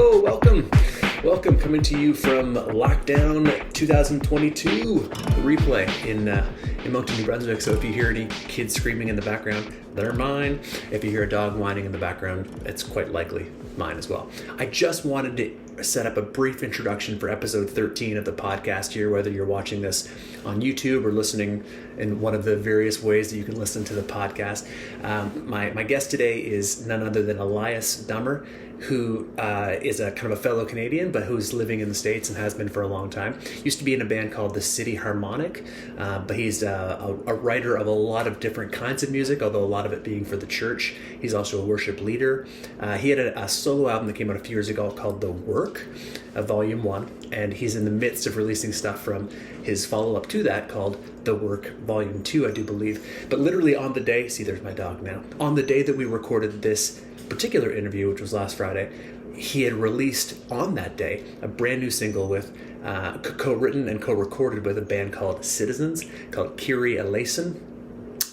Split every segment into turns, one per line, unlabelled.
Hello, welcome. Welcome, coming to you from Lockdown 2022, the replay in Moncton, New Brunswick. So if you hear any kids screaming in the background, they're mine. If you hear a dog whining in the background, it's quite likely mine as well. I just wanted to set up a brief introduction for episode 13 of the podcast here, whether you're watching this on YouTube or listening in one of the various ways that you can listen to the podcast. My guest today is none other than Elias Dummer, who is a kind of a fellow Canadian, but who's living in the States and has been for a long time. Used to be in a band called the City Harmonic, but he's a writer of a lot of different kinds of music, although a lot of it being for the church. He's also a worship leader. He had a solo album that came out a few years ago called The Work, Volume 1, and he's in the midst of releasing stuff from his follow-up to that called The Work Volume 2, I do believe. But literally on the day, see, there's my dog now, on the day that we recorded this particular interview, which was last Friday, he had released on that day a brand new single with co-written and co-recorded with a band called Citizens, called Kyrie Eleison.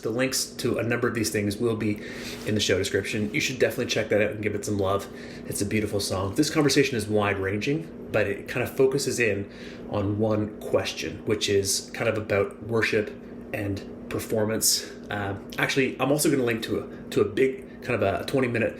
The links to a number of these things will be in the show description. You should definitely check that out and give it some love. It's a beautiful song. This conversation is wide-ranging, but it kind of focuses in on one question, which is kind of about worship and performance. Actually, I'm also going to link to a big kind of a 20-minute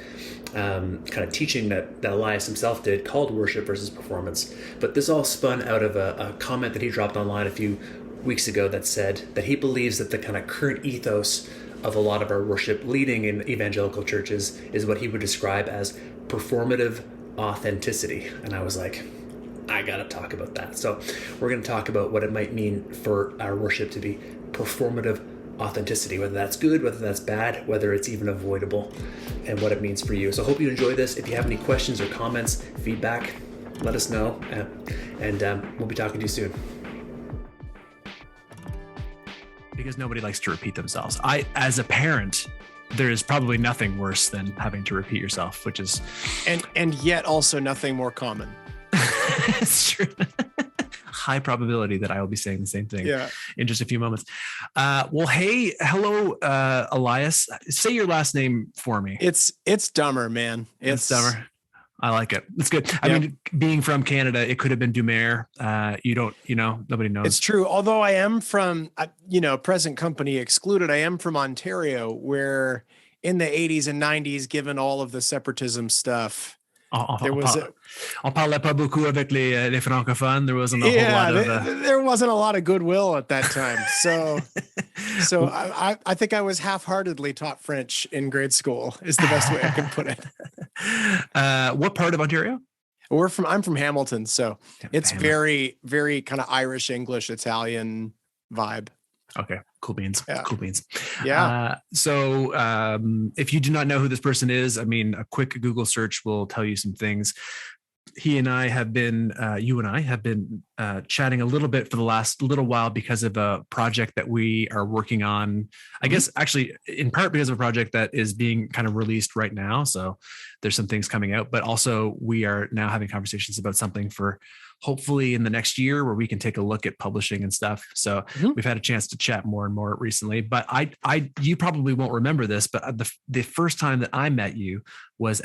kind of teaching that Elias himself did called Worship versus Performance. But this all spun out of a comment that he dropped online a few weeks ago that said that he believes that the kind of current ethos of a lot of our worship leading in evangelical churches is what he would describe as performative authenticity. And I was like, I gotta talk about that. So we're going to talk about what it might mean for our worship to be performative authenticity, whether that's good, whether that's bad, whether it's even avoidable, and what it means for you. So I hope you enjoy this. If you have any questions or comments, feedback, let us know, and we'll be talking to you soon. Because nobody likes to repeat themselves. As a parent, there is probably nothing worse than having to repeat yourself, which is...
And yet also nothing more common.
It's true. High probability that I will be saying the same thing in just a few moments. Well, hey, hello, Elias. Say your last name for me.
It's Dummer, man.
It's Dummer. I like it. It's good. I mean, being from Canada, it could have been Dummer. Nobody knows.
It's true. Although I am from, present company excluded, I am from Ontario, where in the 80s and 90s, given all of the separatism stuff,
on parlait pas beaucoup avec les francophones. There wasn't a whole lot of...
There wasn't a lot of goodwill at that time. So I think I was half-heartedly taught French in grade school is the best way I can put it.
What part of Ontario?
I'm from Hamilton. So it's very, very kind of Irish, English, Italian vibe.
Okay. Cool beans.
Yeah.
Cool beans.
Yeah.
So if you do not know who this person is, I mean, a quick Google search will tell you some things. You and I have been chatting a little bit for the last little while because of a project that we are working on. I guess actually in part because of a project that is being kind of released right now. So there's some things coming out, but also we are now having conversations about something for hopefully in the next year where we can take a look at publishing and stuff. So we've had a chance to chat more and more recently, but you probably won't remember this, but the first time that I met you was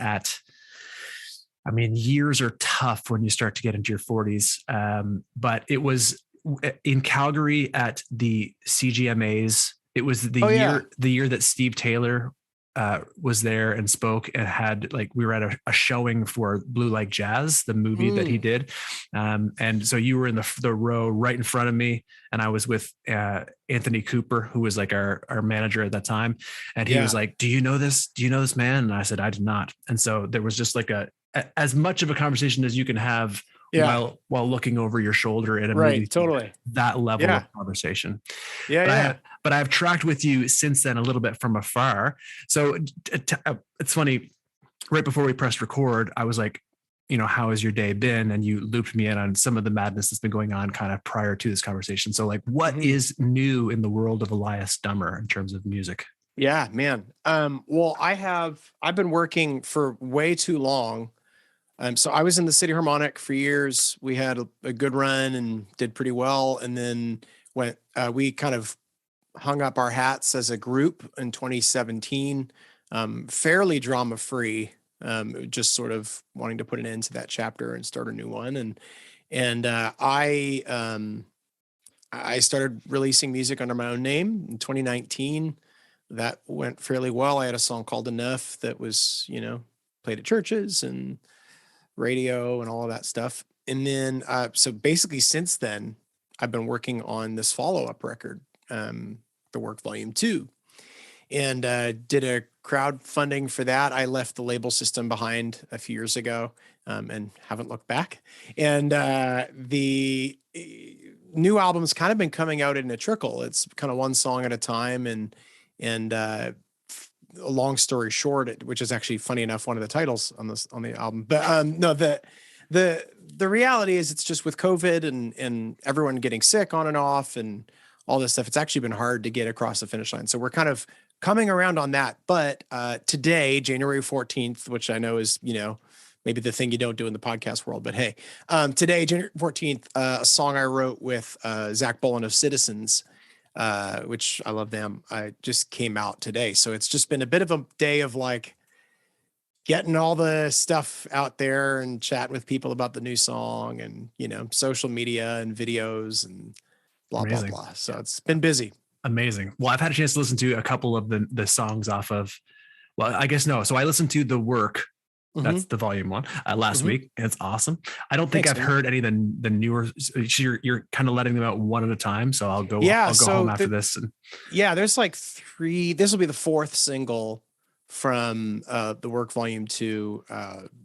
years are tough when you start to get into your 40s. But it was in Calgary at the CGMAs. It was the year that Steve Taylor was there and spoke and had we were at a showing for Blue Like Jazz, the movie that he did. And so you were in the row right in front of me, and I was with Anthony Cooper, who was our manager at that time. And he was like, do you know this man? And I said, I did not. And so there was just as much of a conversation as you can have while looking over your shoulder at a movie.
Totally.
That level of conversation. But I've tracked with you since then a little bit from afar. So it's funny, right before we pressed record, I was like, how has your day been? And you looped me in on some of the madness that's been going on kind of prior to this conversation. So what is new in the world of Elias Dummer in terms of music?
Yeah, man. Well, I've been working for way too long. So I was in the City Harmonic for years. We had a good run and did pretty well. And then we kind of hung up our hats as a group in 2017, fairly drama-free. just sort of wanting to put an end to that chapter and start a new one. And I started releasing music under my own name in 2019. That went fairly well. I had a song called Enough that was, played at churches and radio and all of that stuff. And then, so basically since then, I've been working on this follow-up record, The Work Volume 2, and did a crowdfunding for that. I left the label system behind a few years ago, and haven't looked back. And the new album's kind of been coming out in a trickle. It's kind of one song at a time, and a long story short, which is actually funny enough, one of the titles on the album. But no, the reality is it's just with COVID and everyone getting sick on and off and all this stuff, it's actually been hard to get across the finish line. So we're kind of coming around on that. But today, January 14th, which I know is, maybe the thing you don't do in the podcast world, but hey, today, January 14th, a song I wrote with Zach Bolin of Citizens, which I love them. I just came out today. So it's just been a bit of a day of like getting all the stuff out there and chatting with people about the new song and, social media and videos and blah,
Amazing.
blah, blah. So it's been busy.
Amazing. Well, I've had a chance to listen to a couple of the songs off of, well, I guess no. So I listened to The Work. That's the volume 1 last week. And it's awesome. I don't think I've heard any of the newer. You're kind of letting them out one at a time. So I'll go home after this.
There's like 3. This will be the 4th single from The Work Volume 2.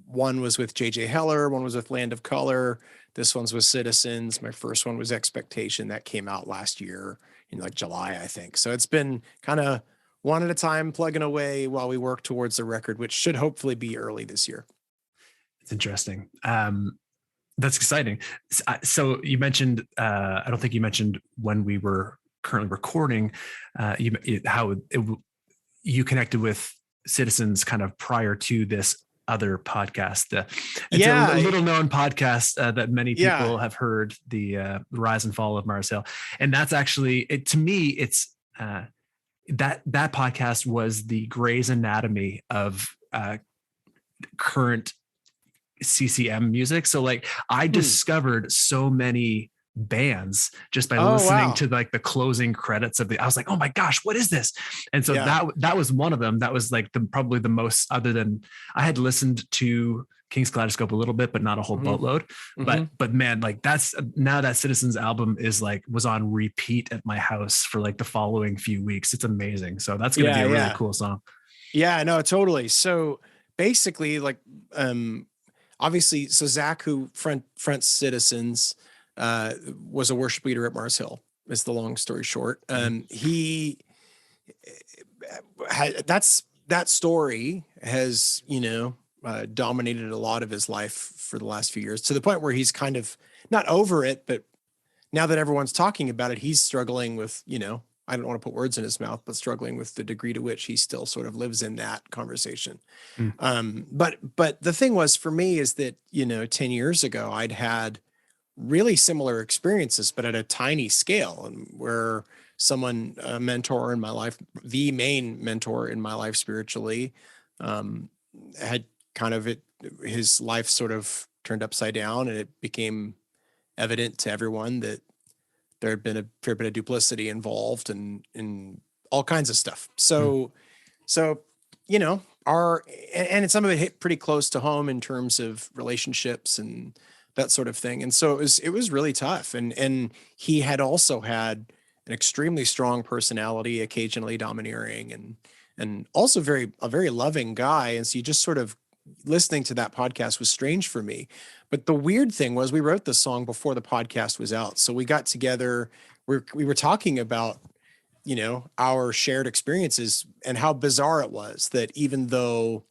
One was with JJ Heller. One was with Land of Color. This one's with Citizens. My first one was Expectation. That came out last year in like July, I think. So it's been kind of one at a time, plugging away while we work towards the record, which should hopefully be early this year.
It's interesting. That's exciting. So you mentioned, I don't think you mentioned when we were currently recording, how you connected with Citizens kind of prior to this other podcast. It's a little known podcast that many people have heard, the Rise and Fall of Marcel. And that's actually, to me, it's that podcast was the Grey's Anatomy of current CCM music. So like I discovered so many bands just by listening to like the closing credits I was like, oh my gosh, what is this? And so that was one of them. That was like probably the most, other than I had listened to King's Kaleidoscope a little bit, but not a whole boatload. But man, like that's now that Citizens album was on repeat at my house for like the following few weeks. It's amazing. So that's going to be a really cool song. Yeah, no, totally. So basically like, obviously, so Zach, who fronts Citizens, was a worship leader at Marcel, is the long story short. He had, that story has, dominated a lot of his life for the last few years, to the point where he's kind of not over it, but now that everyone's talking about it, he's struggling with, I don't want to put words in his mouth, but struggling with the degree to which he still sort of lives in that conversation. But the thing was for me is that, 10 years ago, I'd had really similar experiences, but at a tiny scale, and where someone, a mentor in my life, the main mentor in my life spiritually, had kind of his life sort of turned upside down, and it became evident to everyone that there had been a fair bit of duplicity involved and in all kinds of stuff. So, and some of it hit pretty close to home in terms of relationships and that sort of thing. And so it was really tough. And he had also had an extremely strong personality, occasionally domineering, and also a very loving guy. And so you just sort of, listening to that podcast was strange for me. But the weird thing was we wrote the song before the podcast was out. So we got together, we were talking about, our shared experiences and how bizarre it was that even though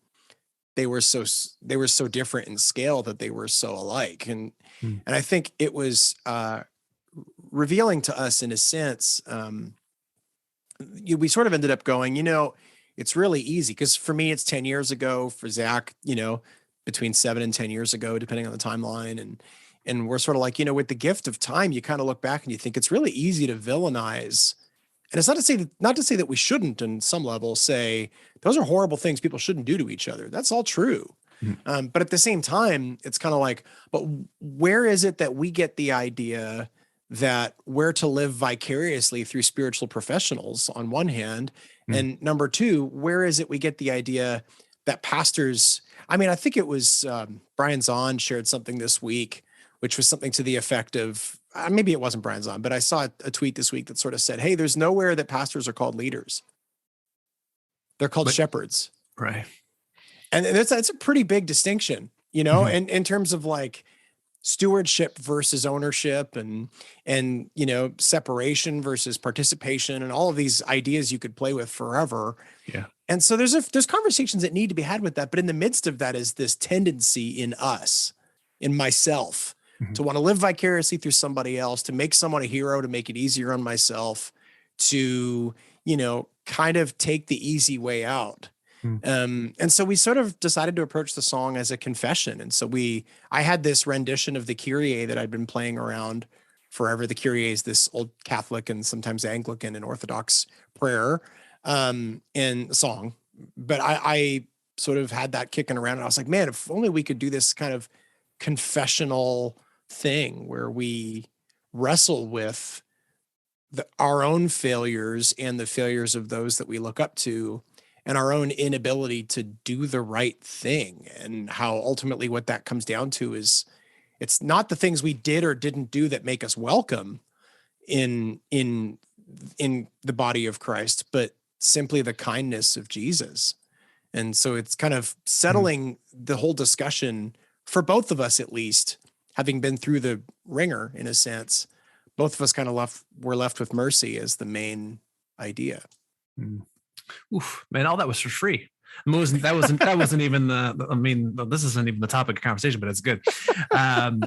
they were so different in scale, that they were so alike. And I think it was revealing to us in a sense. We sort of ended up going, it's really easy, because for me, it's 10 years ago. For Zach, between 7 and 10 years ago, depending on the timeline. And we're sort of like, with the gift of time, you kind of look back and you think it's really easy to villainize
And it's not to say that we shouldn't, in some level, say those are horrible things people shouldn't do to each other. That's all true. But at the same time, it's kind of like, but where is it that we get the idea that we're to live vicariously through spiritual professionals on one hand, and number two, where is it we get the idea that pastors? I mean, I think it was Brian Zahn shared something this week, which was something to the effect of, maybe it wasn't Brian Zahn, but I saw a tweet this week that sort of said, hey, there's nowhere that pastors are called leaders. They're called shepherds.
Right.
And that's a pretty big distinction, you know, and in terms of like stewardship versus ownership and, you know, separation versus participation and all of these ideas you could play with forever.
Yeah.
And so there's conversations that need to be had with that. But in the midst of that is this tendency in us, in myself, to want to live vicariously through somebody else, to make someone a hero, to make it easier on myself, to, you know, kind of take the easy way out. And so we sort of decided to approach the song as a confession. And so I had this rendition of the Kyrie that I'd been playing around forever. The Kyrie is this old Catholic and sometimes Anglican and Orthodox prayer and song. But I sort of had that kicking around and I was like, man, if only we could do this kind of confessional thing where we wrestle with our own failures and the failures of those that we look up to, and our own inability to do the right thing, and how ultimately what that comes down to is it's not the things we did or didn't do that make us welcome in the body of Christ, but simply the kindness of Jesus. And so it's kind of settling the whole discussion for both of us, at least, having been through the ringer in a sense. Both of us kind of were left with mercy as the main idea.
Oof, man, all that was for free. That wasn't even this isn't even the topic of conversation, but it's good. I'm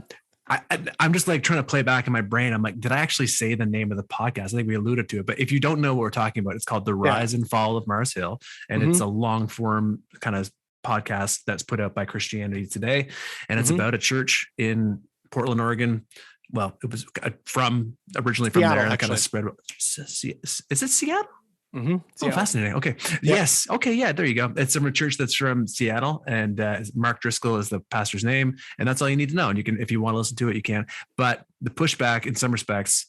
just like trying to play back in my brain. I'm like, did I actually say the name of the podcast? I think we alluded to it, but if you don't know what we're talking about, it's called The Rise and Fall of Marcel. And it's a long form kind of podcast that's put out by Christianity Today. And it's about a church in Portland, Oregon. Well, it was originally from Seattle, there. And I kind of spread. Is it Seattle? Oh, fascinating. Okay. Yep. Yes. Okay. Yeah. There you go. It's a church that's from Seattle, and Mark Driscoll is the pastor's name, and that's all you need to know. And you can, if you want to listen to it, you can. But the pushback, in some respects,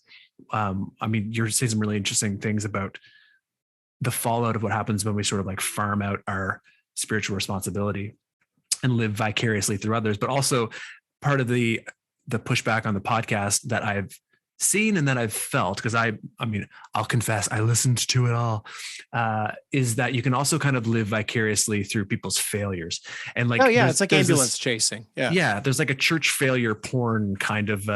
I mean, you're saying some really interesting things about the fallout of what happens when we sort of like farm out our spiritual responsibility and live vicariously through others. But also, part of the pushback on the podcast that I've seen and that I've felt, because I mean, I'll confess, I listened to it all, is that you can also kind of live vicariously through people's failures. And like,
it's like ambulance chasing.
Yeah. There's like a church failure porn kind of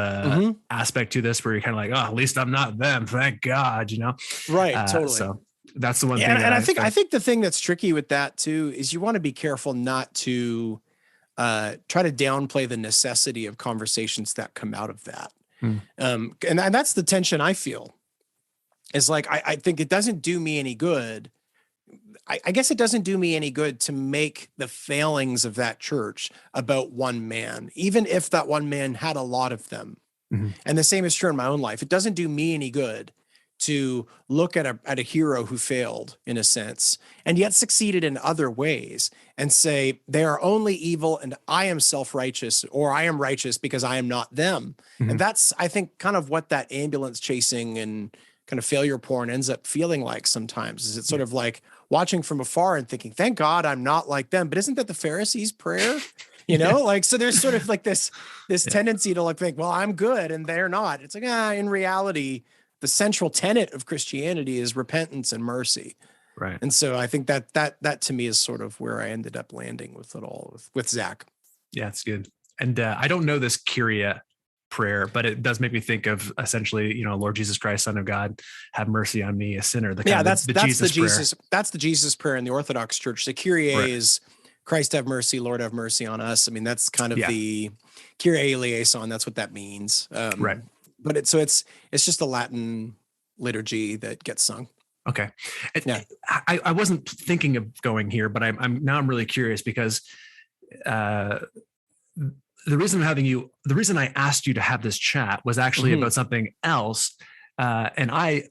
aspect to this, where you're kind of like, oh, at least I'm not them. Thank God, you know?
Right. Totally.
So that's the one thing.
And I think the thing that's tricky with that too, is you want to be careful not to try to downplay the necessity of conversations that come out of that. And that's the tension I feel, is like, I think it doesn't do me any good. I guess it doesn't do me any good to make the failings of that church about one man, even if that one man had a lot of them. And the same is true in my own life. It doesn't do me any good to look at a hero who failed, in a sense, and yet succeeded in other ways, and say they are only evil and I am self-righteous, or I am righteous because I am not them. And that's, I think, kind of what that ambulance chasing and kind of failure porn ends up feeling like sometimes. Is it's sort of like watching from afar and thinking, thank God I'm not like them. But isn't that the Pharisees' prayer? You know, like, so there's sort of like this tendency to like think, well, I'm good and they're not. It's like, in reality, the central tenet of Christianity is repentance and mercy.
Right.
And so I think that to me is sort of where I ended up landing with it all with Zach.
Yeah, it's good. And I don't know this Kyrie prayer, but it does make me think of essentially, you know, Lord Jesus Christ, Son of God, have mercy on me, a sinner.
That's the Jesus prayer in the Orthodox Church. The Kyrie is Christ have mercy, Lord have mercy on us. I mean, that's kind of the Kyrie eleison. That's what that means.
Right.
But it's just a Latin liturgy that gets sung.
Okay. I wasn't thinking of going here, but I'm really curious, because the reason I asked you to have this chat was actually about something else. And I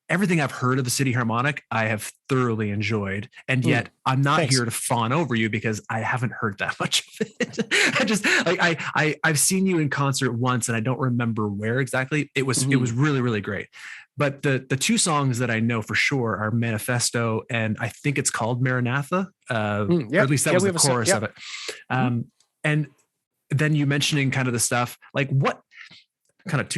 everything I've heard of the City Harmonic, I have thoroughly enjoyed. And yet I'm not
Thanks.
here to fawn over you because I haven't heard that much of it. I just like, I've seen you in concert once and I don't remember where exactly. It was really, really great. But the two songs that I know for sure are Manifesto, and I think it's called Maranatha. Or at least that was the chorus of it. And then you mentioning kind of the stuff, like what kind of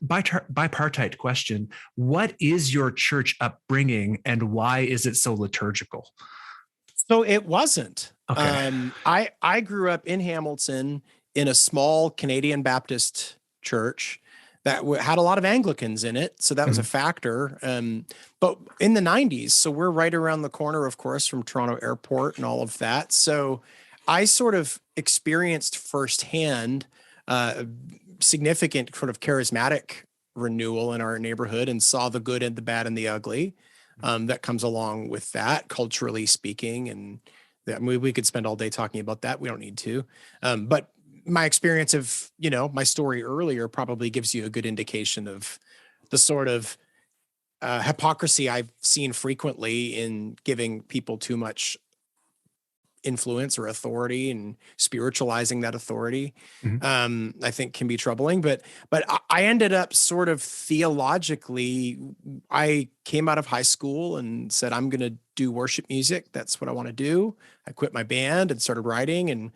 bipartite question. What is your church upbringing and why is it so liturgical?
So it wasn't.
Okay.
I grew up in Hamilton in a small Canadian Baptist church that had a lot of Anglicans in it. So that was a factor. But in the 90s, so we're right around the corner, of course, from Toronto Airport and all of that. So I sort of experienced firsthand significant sort of charismatic renewal in our neighborhood and saw the good and the bad and the ugly that comes along with that, culturally speaking. And we could spend all day talking about that. We don't need to. But my experience of, my story earlier probably gives you a good indication of the sort of hypocrisy I've seen frequently in giving people too much influence or authority and spiritualizing that authority. I think can be troubling, but I ended up sort of theologically, I came out of high school and said, I'm going to do worship music. That's what I want to do. I quit my band and started writing, and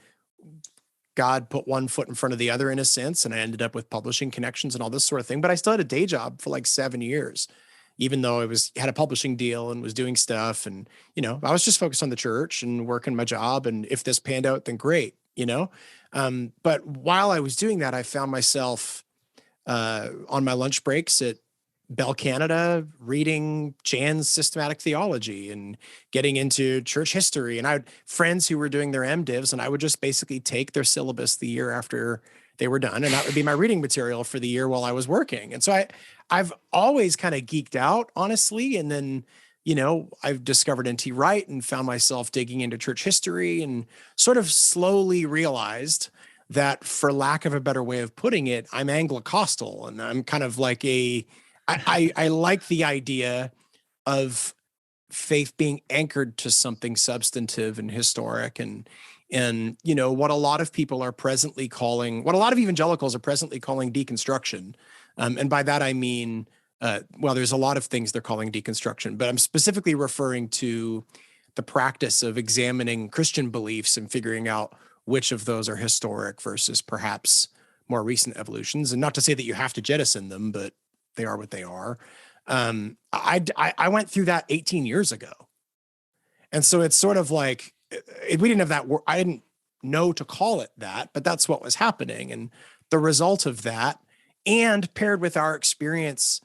God put one foot in front of the other in a sense. And I ended up with publishing connections and all this sort of thing. But I still had a day job for like 7 years, even though I had a publishing deal and was doing stuff. And, I was just focused on the church and working my job. And if this panned out, then great, but while I was doing that, I found myself on my lunch breaks at Bell Canada reading Jan's systematic theology and getting into church history. And I had friends who were doing their MDivs, and I would just basically take their syllabus the year after they were done. And that would be my reading material for the year while I was working. And so I've always kind of geeked out, honestly. And then, I've discovered N.T. Wright and found myself digging into church history and sort of slowly realized that, for lack of a better way of putting it, I'm Anglicostal. And I'm kind of like I like the idea of faith being anchored to something substantive and historic, and what a lot of people are presently calling, what a lot of evangelicals are presently calling deconstruction. And by that, I mean, there's a lot of things they're calling deconstruction, but I'm specifically referring to the practice of examining Christian beliefs and figuring out which of those are historic versus perhaps more recent evolutions. And not to say that you have to jettison them, but they are what they are. I went through that 18 years ago. And so it's sort of like, we didn't have that word. I didn't know to call it that, but that's what was happening. And the result of that, and paired with our experience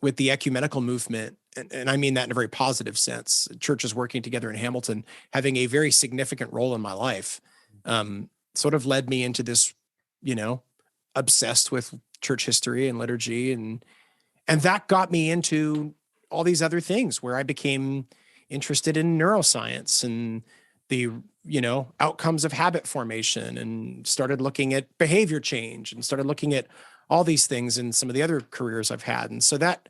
with the ecumenical movement, and I mean that in a very positive sense, churches working together in Hamilton, having a very significant role in my life, sort of led me into this, obsessed with church history and liturgy. And that got me into all these other things where I became interested in neuroscience and the, outcomes of habit formation, and started looking at behavior change and started looking at all these things in some of the other careers I've had. And so that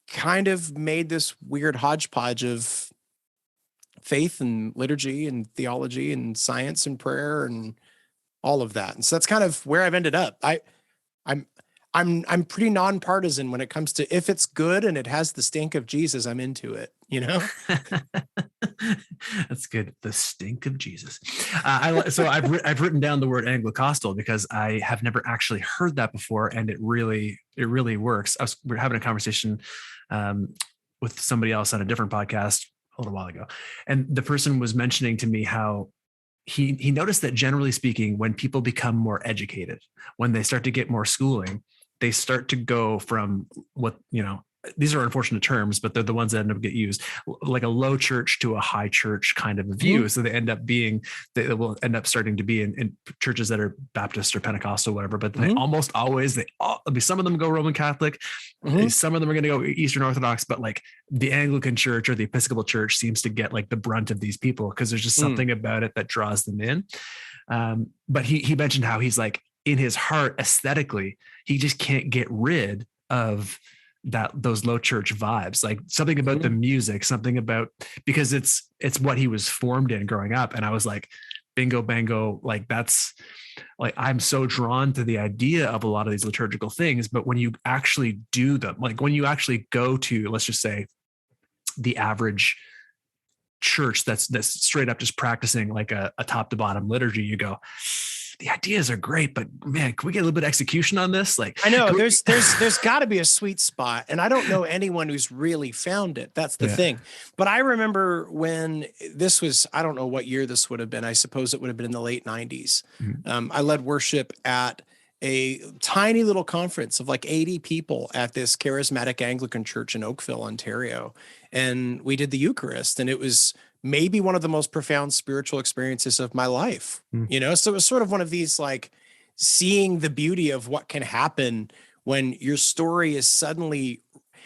kind of made this weird hodgepodge of faith and liturgy and theology and science and prayer and all of that. And so that's kind of where I've ended up. I'm pretty nonpartisan when it comes to, if it's good and it has the stink of Jesus, I'm into it,
That's good. The stink of Jesus. So I've written down the word Anglicostal because I have never actually heard that before, and it really works. We're having a conversation with somebody else on a different podcast a little while ago, and the person was mentioning to me how he noticed that, generally speaking, when people become more educated, when they start to get more schooling, they start to go from what, these are unfortunate terms, but they're the ones that end up get used, like a low church to a high church kind of a view. Mm-hmm. So they will end up starting to be in churches that are Baptist or Pentecostal, whatever, but they almost always, some of them go Roman Catholic, some of them are going to go Eastern Orthodox, but like the Anglican church or the Episcopal church seems to get like the brunt of these people because there's just something about it that draws them in. But he mentioned how he's like, in his heart, aesthetically, he just can't get rid of those low church vibes, like something about the music, something about, because it's what he was formed in growing up. And I was like, bingo, bango. Like that's like, I'm so drawn to the idea of a lot of these liturgical things, but when you actually do them, like when you actually go to, let's just say, the average church that's straight up just practicing like a top to bottom liturgy, you go, the ideas are great, but man, can we get a little bit of execution on this? Like,
I know there's got to be a sweet spot, and I don't know anyone who's really found it. That's the thing. But I remember when this was, I don't know what year this would have been. I suppose it would have been in the late 90s. I led worship at a tiny little conference of like 80 people at this charismatic Anglican church in Oakville, Ontario. And we did the Eucharist, and it was maybe one of the most profound spiritual experiences of my life, you know? So it was sort of one of these, like, seeing the beauty of what can happen when your story is suddenly,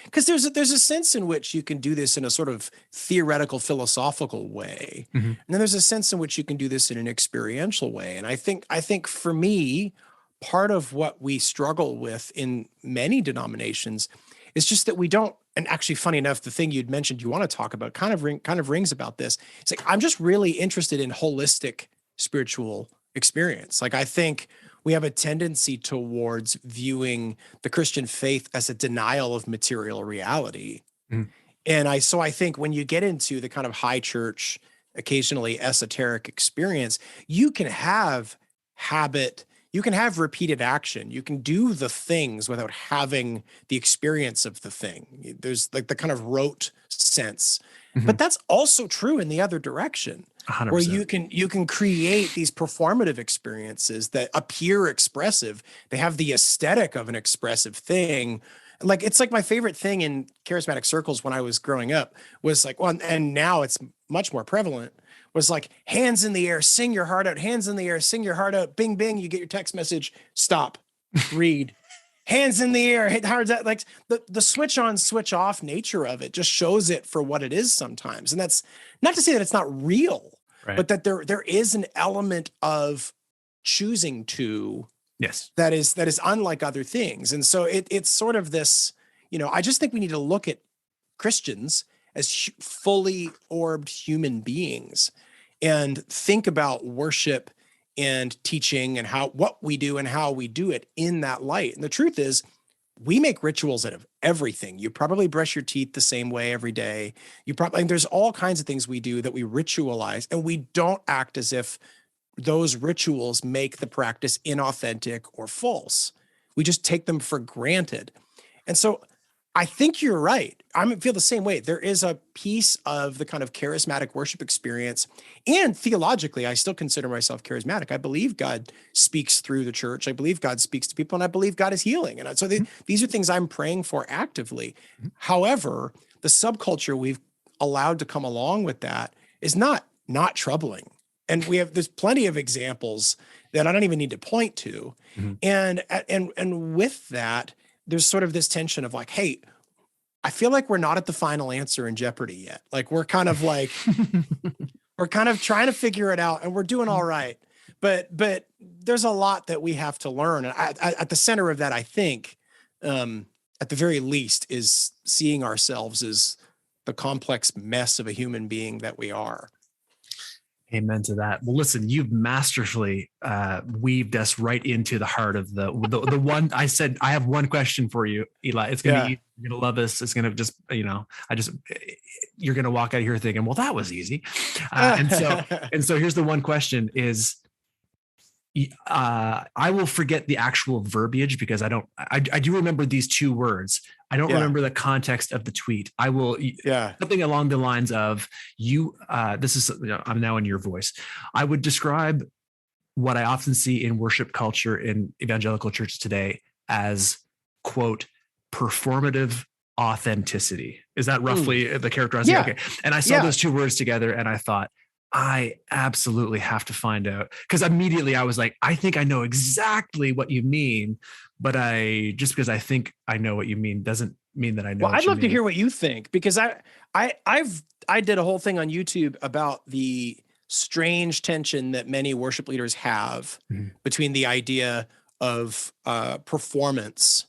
because there's a sense in which you can do this in a sort of theoretical, philosophical way. And then there's a sense in which you can do this in an experiential way. And I think for me, part of what we struggle with in many denominations is just that we don't, and actually funny enough, the thing you'd mentioned you want to talk about kind of rings about this. It's like, I'm just really interested in holistic spiritual experience. Like, I think we have a tendency towards viewing the Christian faith as a denial of material reality. And I think when you get into the kind of high church, occasionally esoteric experience, you can have habit, you can have repeated action, you can do the things without having the experience of the thing. There's like the kind of rote sense, but that's also true in the other direction. 100%. Where you can create these performative experiences that appear expressive. They have the aesthetic of an expressive thing. Like, it's like my favorite thing in charismatic circles when I was growing up was like, well, and now it's much more prevalent, was like, hands in the air, sing your heart out, hands in the air, sing your heart out, bing, bing, you get your text message, stop, read. Hands in the air, hit hard. Like the switch on, switch off nature of it just shows it for what it is sometimes. And that's not to say that it's not real, but that there is an element of choosing to, that is unlike other things. And so it's sort of this, you know, I just think we need to look at Christians as fully orbed human beings and think about worship and teaching and what we do and how we do it in that light. And the truth is, we make rituals out of everything. You probably brush your teeth the same way every day. There's all kinds of things we do that we ritualize, and we don't act as if those rituals make the practice inauthentic or false. We just take them for granted. And so I think you're right. I feel the same way. There is a piece of the kind of charismatic worship experience, and theologically, I still consider myself charismatic. I believe God speaks through the church. I believe God speaks to people, and I believe God is healing. And so these are things I'm praying for actively. However, the subculture we've allowed to come along with that is not troubling. And there's plenty of examples that I don't even need to point to. And with that, there's sort of this tension of like, hey, I feel like we're not at the final answer in Jeopardy yet. Like, we're kind of we're kind of trying to figure it out, and we're doing all right. But there's a lot that we have to learn. And at the center of that, I think, at the very least, is seeing ourselves as the complex mess of a human being that we are.
Amen to that. Well, listen, you've masterfully weaved us right into the heart of the one. I said, I have one question for you, Eli. It's going to be, you're going to love this. It's going to just, you know, you're going to walk out of here thinking, well, that was easy. And so here's the one question is, I will forget the actual verbiage because I do remember these two words. I don't remember the context of the tweet. I will, something along the lines of I'm now in your voice. I would describe what I often see in worship culture in evangelical churches today as, quote, performative authenticity. Is that roughly the characterization?
Yeah.
Okay. And I saw those two words together and I thought, I absolutely have to find out, because immediately I was like, I think I know exactly what you mean, but just because I think I know what you mean doesn't mean that I know.
Well, I'd love to hear what you think, because I did a whole thing on YouTube about the strange tension that many worship leaders have between the idea of performance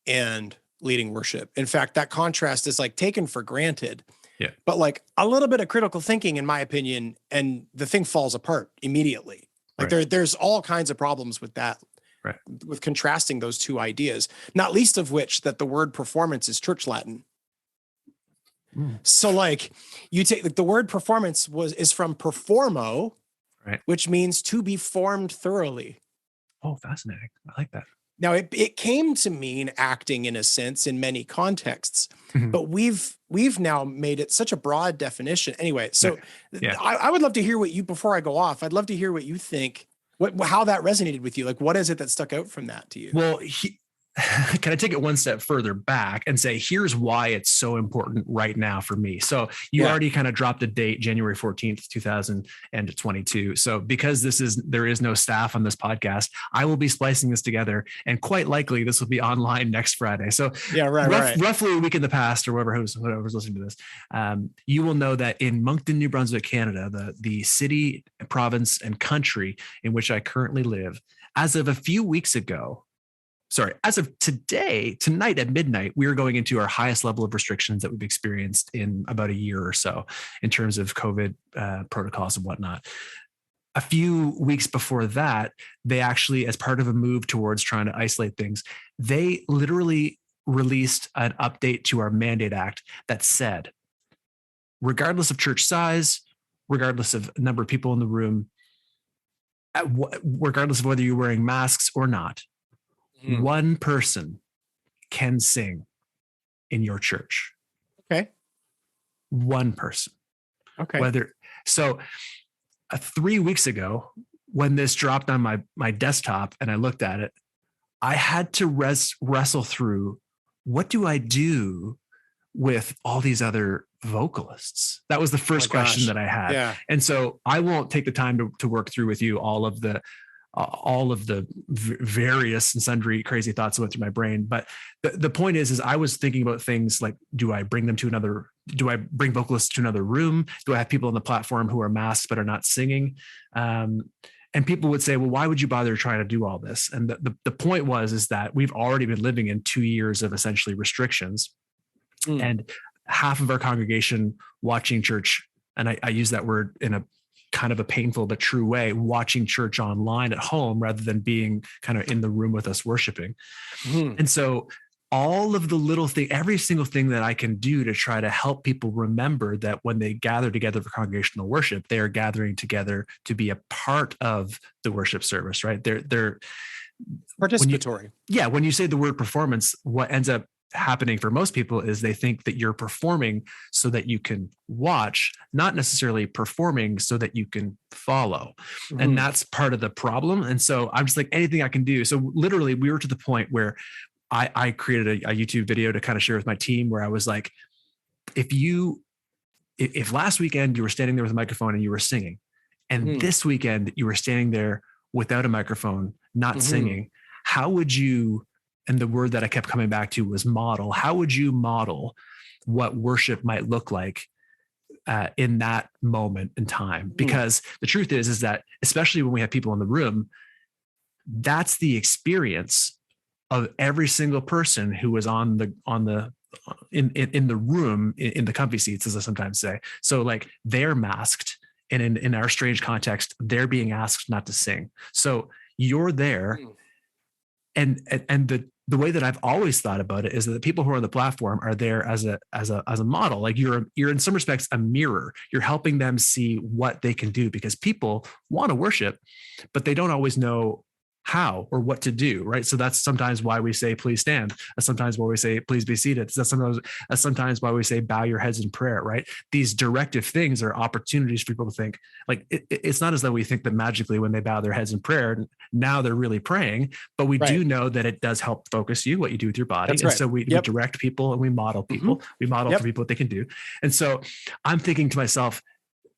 and leading worship. In fact, that contrast is like taken for granted.
Yeah.
But like a little bit of critical thinking, in my opinion, and the thing falls apart immediately. Like there's all kinds of problems with that, with contrasting those two ideas, not least of which that the word performance is church Latin. So like you take like the word performance is from performo, which means to be formed thoroughly.
Oh, fascinating. I like that.
Now it came to mean acting in a sense in many contexts, but we've now made it such a broad definition. Anyway, so I would love to hear before I go off, I'd love to hear what you think, how that resonated with you. Like, what is it that stuck out from that to you?
Well, can I take it one step further back and say, here's why it's so important right now for me. So you already kind of dropped a date, January 14th, 2022. So because there is no staff on this podcast, I will be splicing this together, and quite likely this will be online next Friday. So roughly a week in the past, or whoever's listening to this, you will know that in Moncton, New Brunswick, Canada, the city, province, and country in which I currently live, as of tonight at midnight, we are going into our highest level of restrictions that we've experienced in about a year or so in terms of COVID protocols and whatnot. A few weeks before that, they actually, as part of a move towards trying to isolate things, they literally released an update to our Mandate Act that said, regardless of church size, regardless of number of people in the room, regardless of whether you're wearing masks or not, one person can sing in your church.
Okay.
One person.
Okay.
3 weeks ago, when this dropped on my desktop and I looked at it, I had to wrestle through, what do I do with all these other vocalists? That was the first question that I had.
Yeah.
And so I won't take the time to work through with you all of the various and sundry crazy thoughts that went through my brain. But the point is I was thinking about things like, do I bring vocalists to another room? Do I have people on the platform who are masked but are not singing? And people would say, well, why would you bother trying to do all this? And the point is that we've already been living in 2 years of essentially restrictions, and half of our congregation watching church, and I use that word in a kind of a painful but true way, watching church online at home rather than being kind of in the room with us worshiping. And so all of the little thing, every single thing that I can do to try to help people remember that when they gather together for congregational worship, they are gathering together to be a part of the worship service, right? They're
participatory.
When you say the word performance, what ends up happening for most people is they think that you're performing so that you can watch, not necessarily performing so that you can follow. And that's part of the problem. And so I'm just like, anything I can do. So literally we were to the point where I created a YouTube video to kind of share with my team, where I was like, if last weekend you were standing there with a microphone and you were singing, and this weekend you were standing there without a microphone, not singing, how would you, and the word that I kept coming back to was model. How would you model what worship might look like in that moment in time? Because the truth is that, especially when we have people in the room, that's the experience of every single person who was in the room, in the comfy seats, as I sometimes say. So like they're masked, and in our strange context, they're being asked not to sing. So you're there, and the way that I've always thought about it is that the people who are on the platform are there as a model. Like you're in some respects a mirror. You're helping them see what they can do, because people want to worship, but they don't always know how or what to do, right? So that's sometimes why we say, please stand. That's sometimes why we say, please be seated. That's sometimes why we say, bow your heads in prayer, right? These directive things are opportunities for people to think. Like it's not as though we think that magically when they bow their heads in prayer, now they're really praying, but we do know that it does help focus what you do with your body.
That's
and so we direct people and we model people. We model for people what they can do. And so I'm thinking to myself,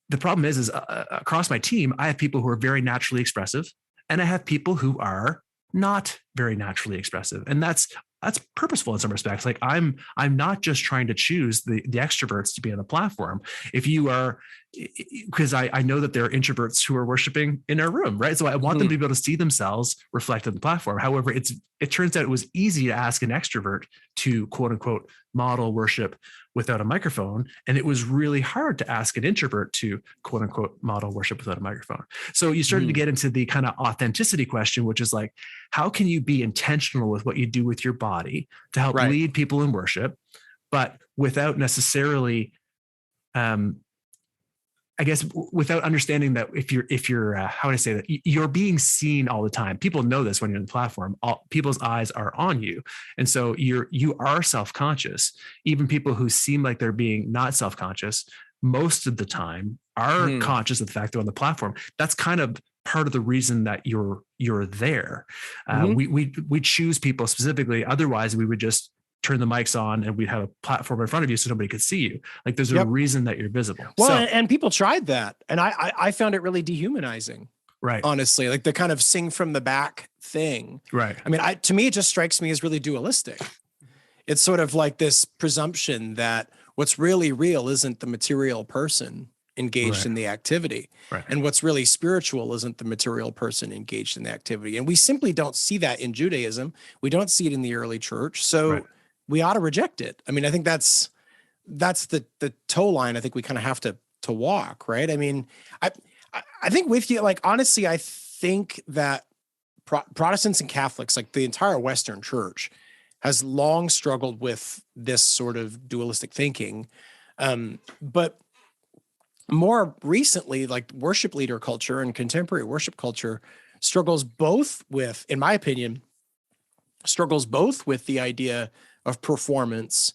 the problem is across my team, I have people who are very naturally expressive, and I have people who are not very naturally expressive. And that's
that's purposeful in some respects. Like I'm not just trying to choose the extroverts to be on the platform. If you are, because I know that there are introverts who are worshiping in our room, right? So I want them to be able to see themselves reflected on the platform. However, it turns out it was easy to ask an extrovert to quote unquote model worship without a microphone. And it was really hard to ask an introvert to quote unquote model worship without a microphone. So you started to get into the kind of authenticity question, which is like, how can you be intentional with what you do with your body to help lead people in worship, but without necessarily, I guess, without understanding that if you're how would I say that, you're being seen all the time. People know this when you're on the platform. People's eyes are on you, and so you are self-conscious. Even people who seem like they're being not self-conscious, most of the time are conscious of the fact they're on the platform. That's kind of part of the reason that you're there. We choose people specifically. Otherwise, we would just turn the mics on and we'd have a platform in front of you so nobody could see you. Like there's a reason that you're visible.
Well, and people tried that. And I found it really dehumanizing. Right. Honestly, like the kind of sing from the back thing. Right. I mean, to me, it just strikes me as really dualistic. It's sort of like this presumption that what's really real isn't the material person engaged in the activity. Right. And what's really spiritual isn't the material person engaged in the activity. And we simply don't see that in Judaism. We don't see it in the early church. So we ought to reject it. I mean, I think that's the toe line I think we kind of have to walk, right? I mean, I think with you, like, honestly, I think that Protestants and Catholics, like the entire Western church, has long struggled with this sort of dualistic thinking. But more recently, like worship leader culture and contemporary worship culture struggles both with, in my opinion, the idea of performance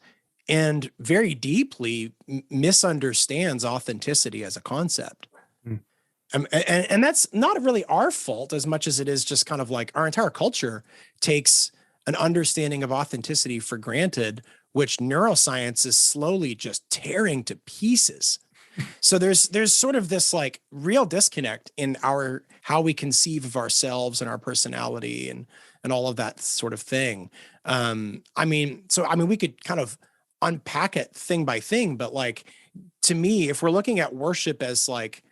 and very deeply misunderstands authenticity as a concept. And that's not really our fault as much as it is just kind of like our entire culture takes an understanding of authenticity for granted, which neuroscience is slowly just tearing to pieces. So there's sort of this like real disconnect in how we conceive of ourselves and our personality and all of that sort of thing. I mean, we could kind of unpack it thing by thing, but like, to me, if we're looking at worship as like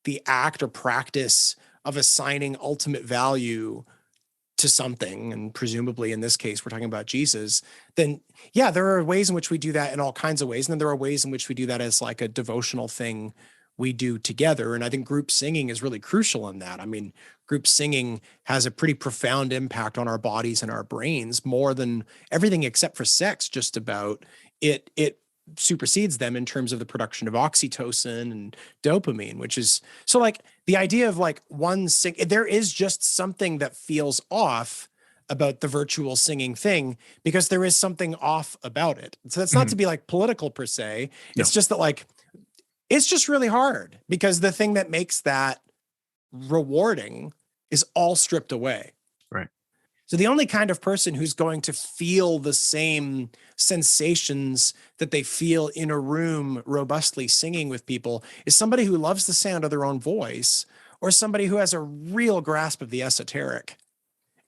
the act or practice of assigning ultimate value to something, and presumably in this case, we're talking about Jesus, then yeah, there are ways in which we do that in all kinds of ways. And then there are ways in which we do that as like a devotional thing we do together. And I think group singing is really crucial in that. I mean, group singing has a pretty profound impact on our bodies and our brains, more than everything except for sex, just about. It supersedes them in terms of the production of oxytocin and dopamine, which is, so like the idea of like there is just something that feels off about the virtual singing thing, because there is something off about it. So that's not to be like political per se. It's just that like, it's just really hard because the thing that makes that rewarding is all stripped away. Right. So the only kind of person who's going to feel the same sensations that they feel in a room robustly singing with people is somebody who loves the sound of their own voice, or somebody who has a real grasp of the esoteric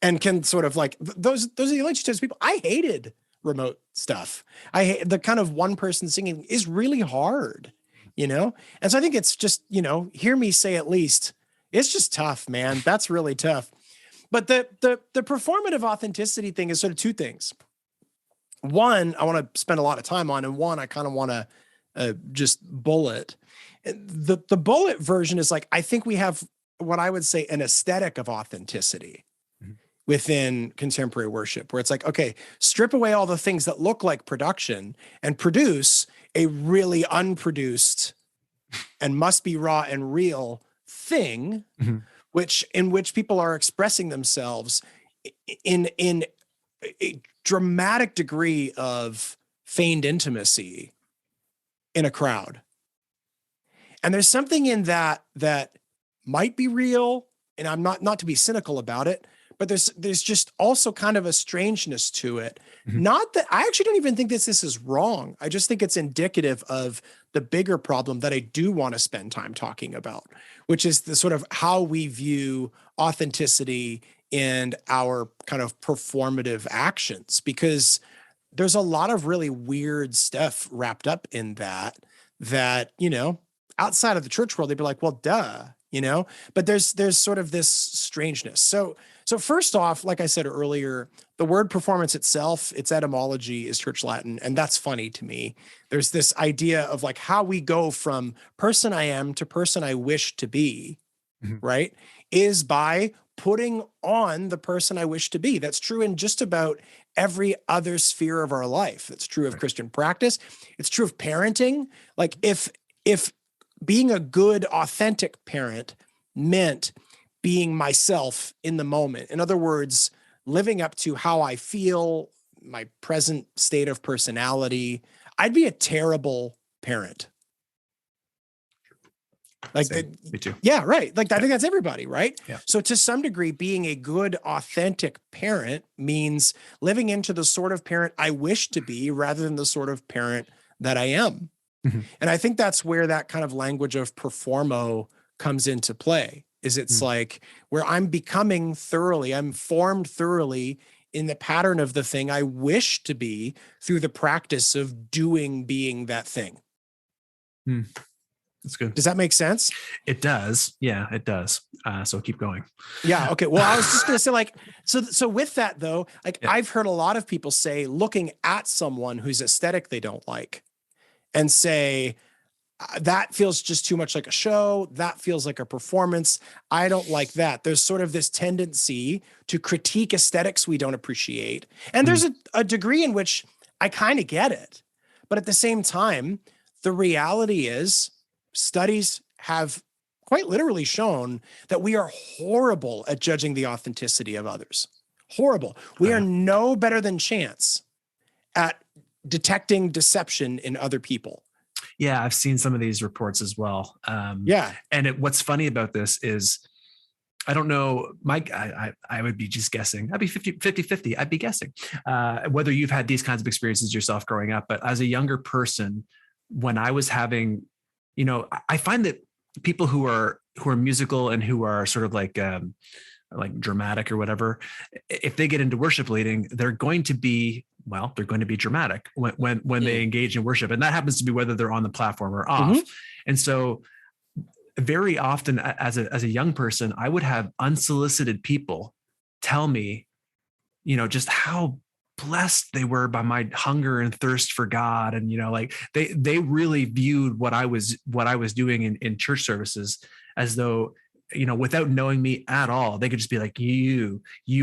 and can sort of like, those are the only types of people. I hated remote stuff. I hate the kind of one person singing is really hard, you know? And so I think it's just, hear me say at least, it's just tough, man. That's really tough. But the performative authenticity thing is sort of two things. One, I want to spend a lot of time on, and one, I kind of want to just bullet. The bullet version is like, I think we have what I would say an aesthetic of authenticity within contemporary worship, where it's like, okay, strip away all the things that look like production and produce a really unproduced and must be raw and real thing, in which people are expressing themselves in a dramatic degree of feigned intimacy in a crowd. And there's something in that might be real, and I'm not to be cynical about it, but there's just also kind of a strangeness to it. Not that I actually don't even think this is wrong. I just think it's indicative of the bigger problem that I do want to spend time talking about, which is the sort of how we view authenticity in our kind of performative actions, because there's a lot of really weird stuff wrapped up in that, outside of the church world, they'd be like, well, duh, but there's sort of this strangeness. So first off, like I said earlier, the word performance itself, its etymology is Church Latin. And that's funny to me. There's this idea of like how we go from person I am to person I wish to be, right? Is by putting on the person I wish to be. That's true in just about every other sphere of our life. It's true of Christian practice. It's true of parenting. Like if being a good, authentic parent meant being myself in the moment. In other words, living up to how I feel, my present state of personality, I'd be a terrible parent. Like,
me too.
Yeah, right. Like, I think that's everybody, right?
Yeah.
So to some degree, being a good, authentic parent means living into the sort of parent I wish to be rather than the sort of parent that I am. And I think that's where that kind of language of performo comes into play, is it's like where I'm formed thoroughly in the pattern of the thing I wish to be through the practice of being that thing.
That's good.
Does that make sense?
It does. Yeah, it does. So keep going.
Yeah. Okay. Well, I was just going to say, like, so with that though, like I've heard a lot of people say, looking at someone whose aesthetic they don't like and say, that feels just too much like a show. That feels like a performance. I don't like that. There's sort of this tendency to critique aesthetics we don't appreciate. And there's a degree in which I kind of get it. But at the same time, the reality is studies have quite literally shown that we are horrible at judging the authenticity of others. Horrible. We are no better than chance at detecting deception in other people.
Yeah, I've seen some of these reports as well. And what's funny about this is, I don't know, Mike, I would be just guessing. I'd be 50-50. I'd be guessing whether you've had these kinds of experiences yourself growing up. But as a younger person, when I was having, I find that people who are musical and who are sort of like dramatic or whatever, if they get into worship leading, they're going to be dramatic when they engage in worship. And that happens to be whether they're on the platform or off. And so very often as a young person, I would have unsolicited people tell me, just how blessed they were by my hunger and thirst for God. And, like they really viewed what I was doing in church services as though, without knowing me at all, they could just be like, you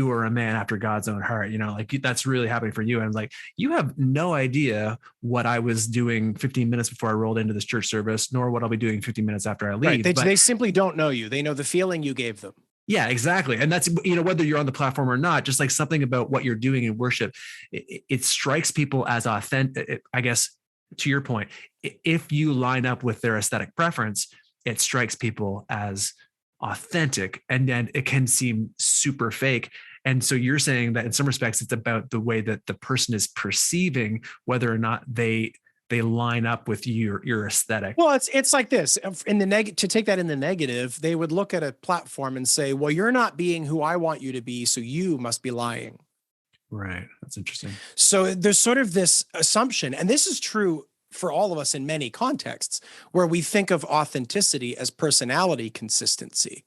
are a man after God's own heart, like that's really happening for you. And I'm like, you have no idea what I was doing 15 minutes before I rolled into this church service, nor what I'll be doing 15 minutes after I leave.
Right. They simply don't know you. They know the feeling you gave them.
Yeah, exactly. And that's, whether you're on the platform or not, just like something about what you're doing in worship, it strikes people as authentic. I guess, to your point, if you line up with their aesthetic preference, it strikes people as authentic, and then it can seem super fake. And so you're saying that in some respects, it's about the way that the person is perceiving whether or not they line up with your aesthetic.
Well, it's like this. To take that in the negative, they would look at a platform and say, well, you're not being who I want you to be, so you must be lying.
Right. That's interesting.
So there's sort of this assumption, and this is true for all of us in many contexts, where we think of authenticity as personality consistency.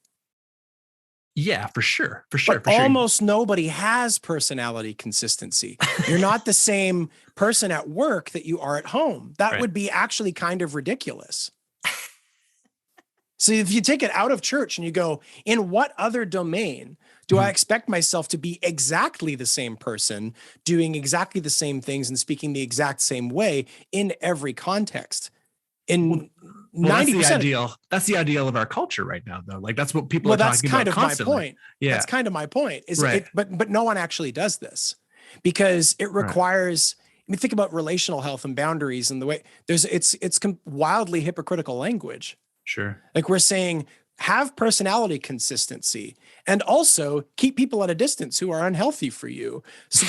Yeah, for sure.
Almost nobody has personality consistency. You're not the same person at work that you are at home. That would be actually kind of ridiculous. So if you take it out of church and you go, in what other domain do I expect myself to be exactly the same person, doing exactly the same things and speaking the exact same way in every context? In 90%.
That's the ideal of our culture right now, though. Like that's what people are talking about constantly.
That's kind of my point. Yeah. That's kind of my point. But no one actually does this because it requires, think about relational health and boundaries and the way it's wildly hypocritical language.
Sure.
Like we're saying, have personality consistency and also keep people at a distance who are unhealthy for you.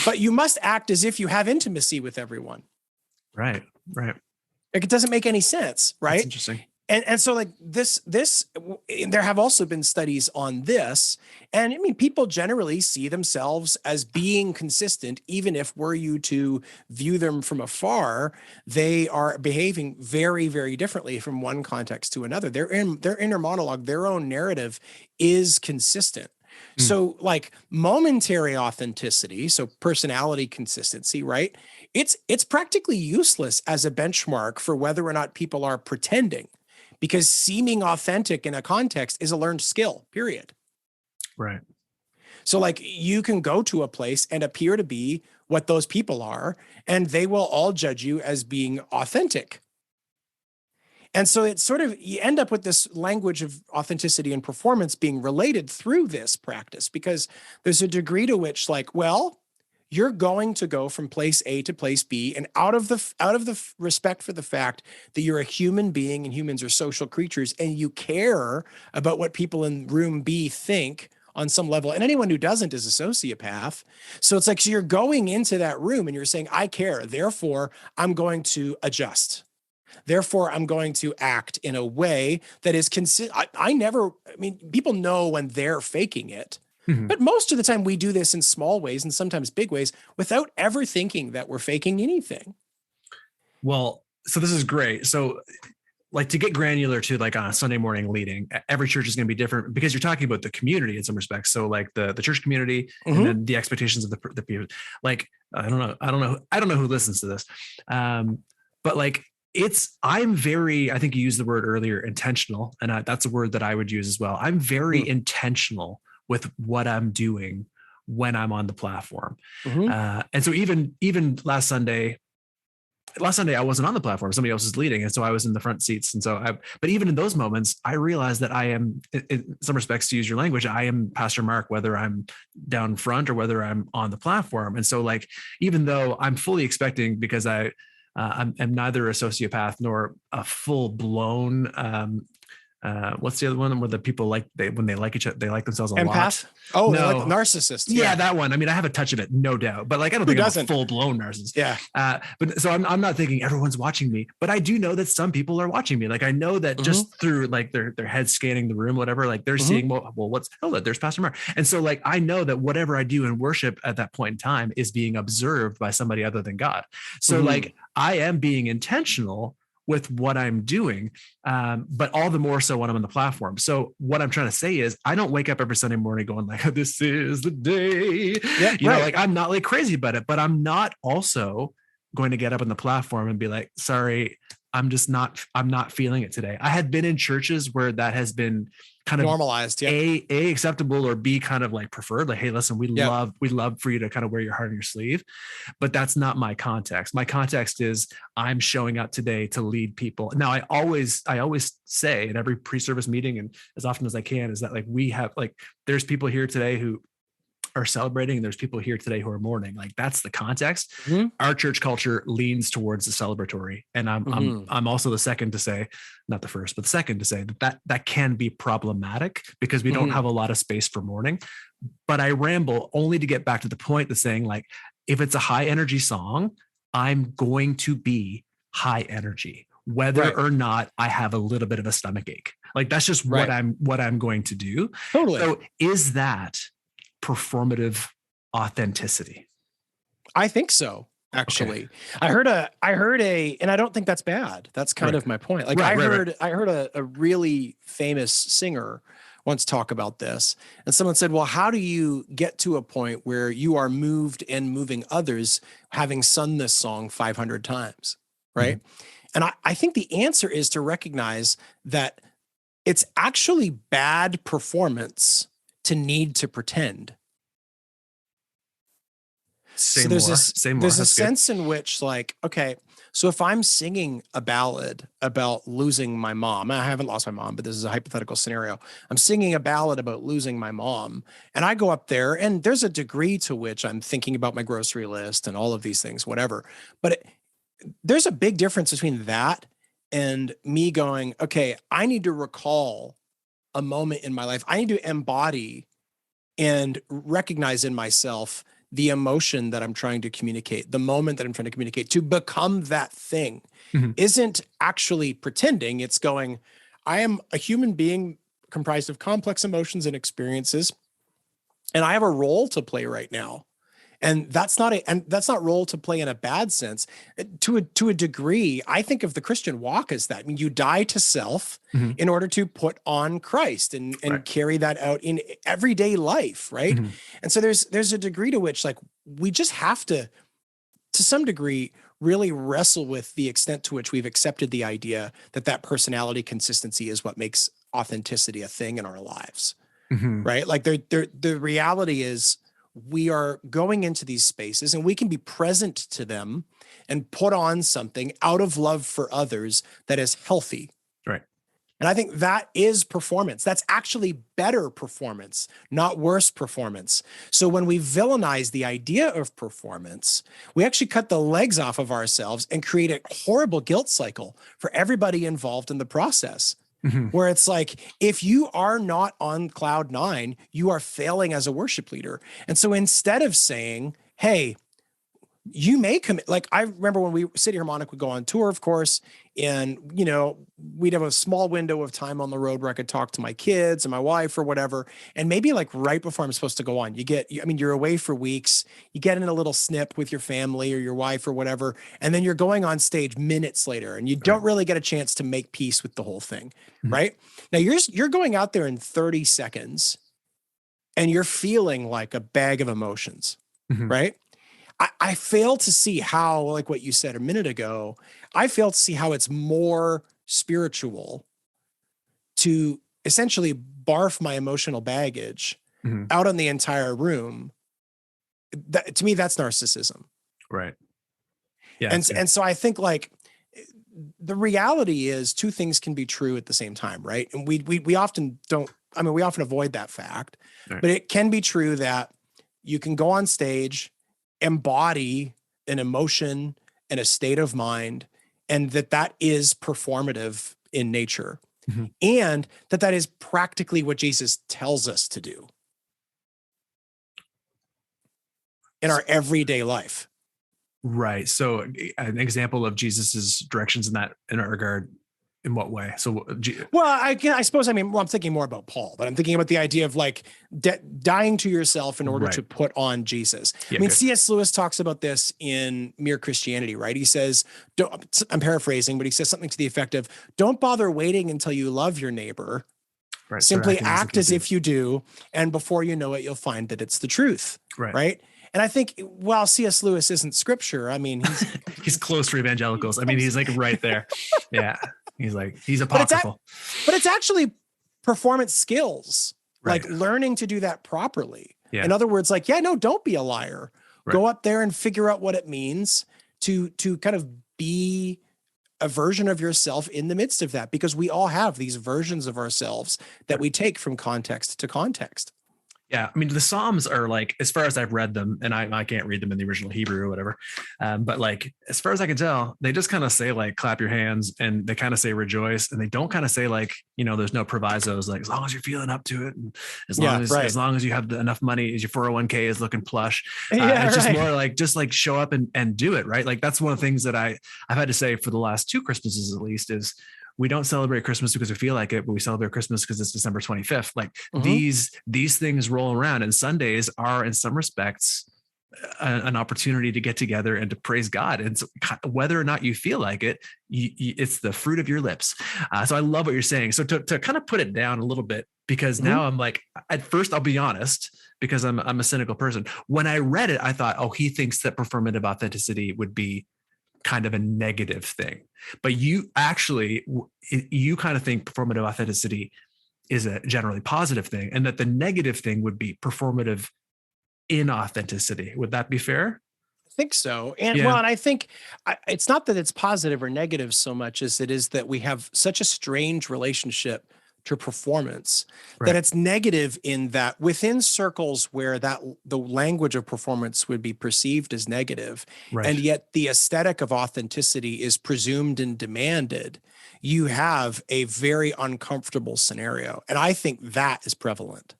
But you must act as if you have intimacy with everyone.
Right.
Like it doesn't make any sense, right?
That's interesting.
And so like this, there have also been studies on this. And I mean, people generally see themselves as being consistent, even if were you to view them from afar, they are behaving very, very differently from one context to another. Their inner monologue, their own narrative is consistent. So like momentary authenticity, so personality consistency, right? It's practically useless as a benchmark for whether or not people are pretending, because seeming authentic in a context is a learned skill, period.
Right.
So like you can go to a place and appear to be what those people are, and they will all judge you as being authentic. And so it's sort of, you end up with this language of authenticity and performance being related through this practice, because there's a degree to which like, well, you're going to go from place A to place B, and out of the respect for the fact that you're a human being and humans are social creatures, and you care about what people in room B think on some level, and anyone who doesn't is a sociopath. So it's like, so you're going into that room and you're saying, I care, therefore I'm going to adjust. Therefore, I'm going to act in a way that is consistent. I mean, people know when they're faking it, but most of the time we do this in small ways and sometimes big ways without ever thinking that we're faking anything.
Well, so this is great. So like to get granular to like on a Sunday morning leading, every church is going to be different because you're talking about the community in some respects. So like the church community and then the expectations of the people. Like, I don't know who listens to this. But like, I think you used the word earlier, intentional. And that's a word that I would use as well. I'm very intentional with what I'm doing when I'm on the platform. And so even last Sunday, I wasn't on the platform. Somebody else was leading. And so I was in the front seats. And so but even in those moments, I realized that I am, in some respects, to use your language, I am Pastor Mark, whether I'm down front or whether I'm on the platform. And so like, even though I'm fully expecting, because I'm neither a sociopath nor a full blown, what's the other one where the people when they like each other, they like themselves a
Empath?
lot?
Oh,
no.
like narcissist.
Yeah, that one. I mean, I have a touch of it, no doubt, but like, I don't think I'm a full blown narcissist.
Yeah.
But so I'm not thinking everyone's watching me, but I do know that some people are watching me. Like I know that just through like their head scanning the room, whatever, like they're seeing, there's Pastor Mark. And so like, I know that whatever I do in worship at that point in time is being observed by somebody other than God. So like, I am being intentional with what I'm doing, but all the more so when I'm on the platform. So what I'm trying to say is I don't wake up every Sunday morning going like, this is the day, you know, like I'm not like crazy about it, but I'm not also going to get up on the platform and be like, sorry, I'm not feeling it today. I had been in churches where that has been kind of
normalized,
A, acceptable, or B, kind of like preferred. Like, hey, listen, we'd love for you to kind of wear your heart on your sleeve, but that's not my context. My context is I'm showing up today to lead people. Now, I always say in every pre-service meeting and as often as I can is that like we have like there's people here today who are celebrating and there's people here today who are mourning. Like that's the context. Our church culture leans towards the celebratory. And I'm also the second to say, not the first, but the second to say that can be problematic because we don't have a lot of space for mourning. But I ramble only to get back to the point of saying like, if it's a high energy song, I'm going to be high energy, whether or not I have a little bit of a stomach ache. Like that's just what I'm going to do.
Totally.
So is that performative authenticity?
I think so, actually. Okay. I heard a, and I don't think that's bad. That's kind of my point. Like I heard a really famous singer once talk about this, and someone said, well, how do you get to a point where you are moved and moving others having sung this song 500 times? Right. And I think the answer is to recognize that it's actually bad performance to need to pretend. There's a sense in which like, okay, so if I'm singing a ballad about losing my mom, I haven't lost my mom, but this is a hypothetical scenario. I'm singing a ballad about losing my mom and I go up there and there's a degree to which I'm thinking about my grocery list and all of these things, whatever. But there's a big difference between that and me going, okay, I need to recall a moment in my life. I need to embody and recognize in myself the emotion that I'm trying to communicate, the moment that I'm trying to communicate, to become that thing, isn't actually pretending. It's going, I am a human being comprised of complex emotions and experiences, and I have a role to play right now. And that's not role to play in a bad sense. To a degree, I think of the Christian walk as that. I mean, you die to self in order to put on Christ and carry that out in everyday life, right? And so there's a degree to which, like, we just have to some degree, really wrestle with the extent to which we've accepted the idea that personality consistency is what makes authenticity a thing in our lives, right? Like, the reality is, we are going into these spaces and we can be present to them and put on something out of love for others that is healthy.
Right.
And I think that is performance. That's actually better performance, not worse performance. So when we villainize the idea of performance, we actually cut the legs off of ourselves and create a horrible guilt cycle for everybody involved in the process. Where it's like, if you are not on cloud nine, you are failing as a worship leader. And so instead of saying, hey, you may commit, like, I remember when City Harmonic would go on tour, of course, and, we'd have a small window of time on the road where I could talk to my kids and my wife or whatever. And maybe, like, right before I'm supposed to go on, you're away for weeks, you get in a little snip with your family or your wife or whatever, and then you're going on stage minutes later and you don't really get a chance to make peace with the whole thing, right? Now you're going out there in 30 seconds and you're feeling like a bag of emotions, right? I fail to see how, like what you said a minute ago, I fail to see how it's more spiritual to essentially barf my emotional baggage out on the entire room. To me, that's narcissism.
Right. Yeah.
And so I think, like, the reality is two things can be true at the same time, right? And we often don't, we often avoid that fact, but it can be true that you can go on stage, embody an emotion and a state of mind, and that is performative in nature, and that is practically what Jesus tells us to do in our everyday life.
Right. So an example of Jesus's directions in that regard, in what way? So,
well, I suppose, I'm thinking more about Paul, but I'm thinking about the idea of, like, dying to yourself in order to put on Jesus.
Yeah,
C.S. Lewis talks about this in Mere Christianity, right? He says, I'm paraphrasing, but he says something to the effect of, don't bother waiting until you love your neighbor. Right. Simply act as if you do. And before you know it, you'll find that it's the truth. Right. And I think, while C.S. Lewis isn't scripture,
he's close to evangelicals. He's like right there. Yeah. He's apocryphal.
But it's actually performance skills, like learning to do that properly. Yeah. In other words, like, don't be a liar. Go up there and figure out what it means to kind of be a version of yourself in the midst of that, because we all have these versions of ourselves that we take from context to context.
Yeah. The Psalms are, like, as far as I've read them, and I can't read them in the original Hebrew or whatever. But, like, as far as I can tell, they just kind of say, like, clap your hands, and they kind of say rejoice. And they don't kind of say, like, there's no provisos, like, as long as you're feeling up to it. And as long as you have enough money, as your 401k is looking plush. It's just more like, show up and do it. Right. Like, that's one of the things that I've had to say for the last 2 Christmases, at least, is we don't celebrate Christmas because we feel like it, but we celebrate Christmas because it's December 25th. Like, these things roll around, and Sundays are, in some respects, an opportunity to get together and to praise God. And so, whether or not you feel like it, it's the fruit of your lips. So I love what you're saying. So to kind of put it down a little bit, because now I'm like, at first, I'll be honest, because I'm a cynical person. When I read it, I thought, oh, he thinks that performative authenticity would be kind of a negative thing. But you kind of think performative authenticity is a generally positive thing, and that the negative thing would be performative inauthenticity. Would that be fair?
I think so. And and I think it's not that it's positive or negative so much as it is that we have such a strange relationship to performance that it's negative, in that within circles where the language of performance would be perceived as negative, and yet the aesthetic of authenticity is presumed and demanded, you have a very uncomfortable scenario. And I think that is prevalent.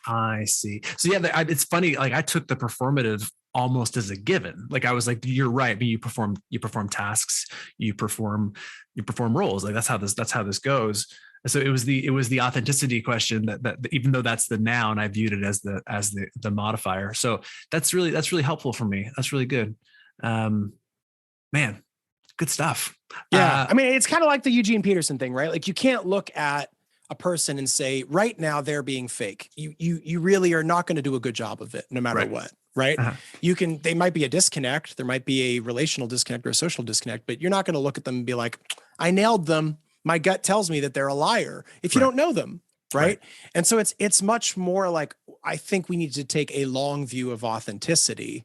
I see. So it's funny. Like, I took the performative almost as a given. Like I was like, you're right. I mean, you perform tasks, you perform roles. Like that's how this goes. So it was the authenticity question that even though that's the noun, I viewed it as the modifier. So that's really helpful for me. That's really good. Man, good stuff.
Yeah. I mean, it's kind of like the Eugene Peterson thing, right? Like you can't look at a person and say, right now they're being fake. You really are not going to do a good job of it no matter what. Right. Uh-huh. They might be a disconnect. There might be a relational disconnect or a social disconnect, but you're not going to look at them and be like, I nailed them. My gut tells me that they're a liar if you don't know them. Right. And so it's much more like, I think we need to take a long view of authenticity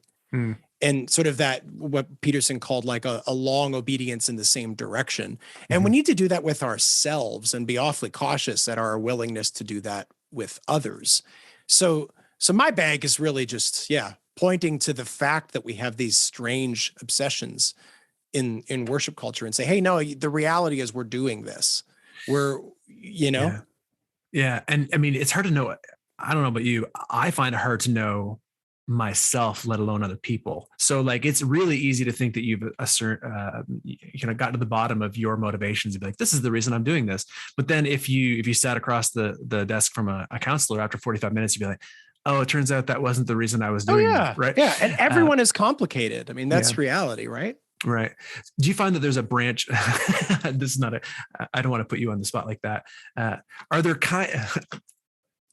and sort of that, what Peterson called like a long obedience in the same direction. And we need to do that with ourselves and be awfully cautious at our willingness to do that with others. So my bag is really just, pointing to the fact that we have these strange obsessions in worship culture and say, hey, no, the reality is we're doing this. We're,
Yeah. And I mean, it's hard to know. I don't know about you. I find it hard to know myself, let alone other people. So like, it's really easy to think that you've got to the bottom of your motivations and be like, this is the reason I'm doing this. But then if you sat across the desk from a counselor after 45 minutes, you'd be like, oh, it turns out that wasn't the reason I was doing it. Right.
Yeah. And everyone is complicated. I mean, that's reality, right?
Right. Do you find that there's a branch? This is not I don't want to put you on the spot like that. Are there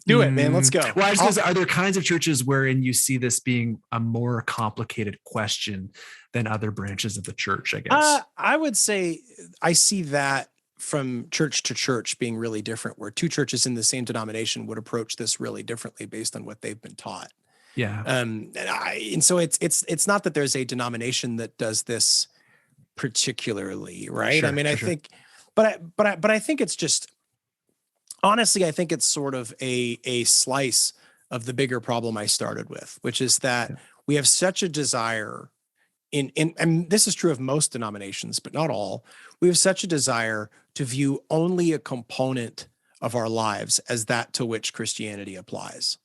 Do it, man. Let's go.
Well, are there kinds of churches wherein you see this being a more complicated question than other branches of the church, I guess?
I would say I see that from church to church being really different, where two churches in the same denomination would approach this really differently based on what they've been taught.
Yeah.
And so it's not that there's a denomination that does this particularly, right?
Sure,
I mean, I think, but I think it's just, honestly, I think it's sort of a slice of the bigger problem I started with, which is that we have such a desire and this is true of most denominations, but not all. We have such a desire to view only a component of our lives as that to which Christianity applies.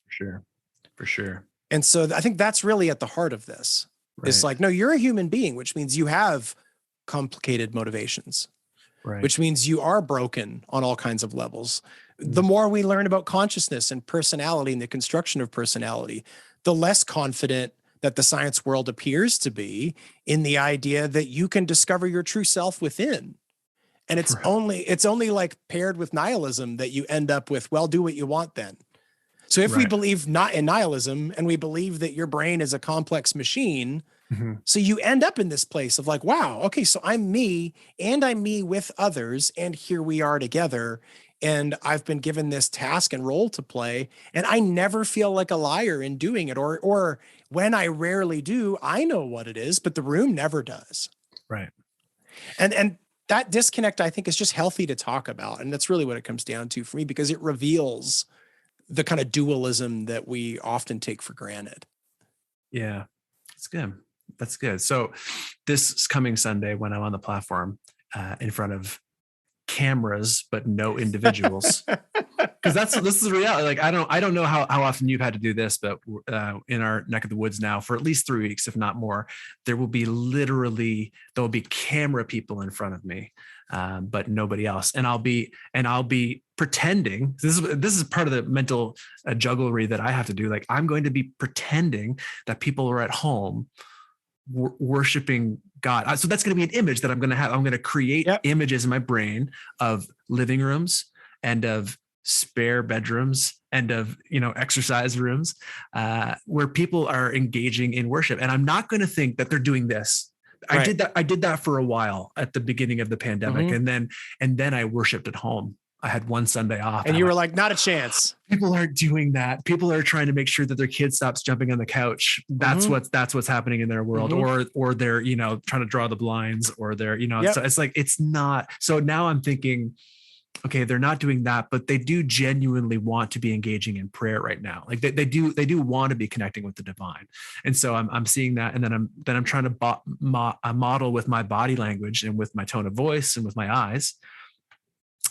For sure.
And so I think that's really at the heart of this. Right. It's like, no, you're a human being, which means you have complicated motivations, which means you are broken on all kinds of levels. The more we learn about consciousness and personality and the construction of personality, the less confident that the science world appears to be in the idea that you can discover your true self within. And it's only like paired with nihilism that you end up with, well, do what you want then. So if we believe not in nihilism and we believe that your brain is a complex machine, so you end up in this place of like, wow, okay, so I'm me and I'm me with others and here we are together. And I've been given this task and role to play, and I never feel like a liar in doing it. Or when I rarely do, I know what it is, but the room never does.
Right.
And that disconnect, I think, is just healthy to talk about. And that's really what it comes down to for me, because it reveals the kind of dualism that we often take for granted.
Yeah, that's good. That's good. So this coming Sunday, when I'm on the platform in front of cameras but no individuals, because this is the reality. Like I don't know how often you've had to do this, but in our neck of the woods now for at least 3 weeks, if not more, there will be camera people in front of me, but nobody else, and I'll be pretending. This is part of the mental jugglery that I have to do. Like I'm going to be pretending that people are at home worshiping God. So that's going to be an image that I'm going to have. I'm going to create images in my brain of living rooms and of spare bedrooms and of, exercise rooms where people are engaging in worship. And I'm not going to think that they're doing this. I did that for a while at the beginning of the pandemic. And then I worshiped at home. I had one Sunday off.
And you were like, not a chance.
People aren't doing that. People are trying to make sure that their kid stops jumping on the couch. That's what's happening in their world. Or they're, trying to draw the blinds, or they're, so it's like, it's not. So now I'm thinking, okay, they're not doing that, but they do genuinely want to be engaging in prayer right now. Like they do want to be connecting with the divine. And so I'm seeing that. And then I'm trying to model with my body language and with my tone of voice and with my eyes,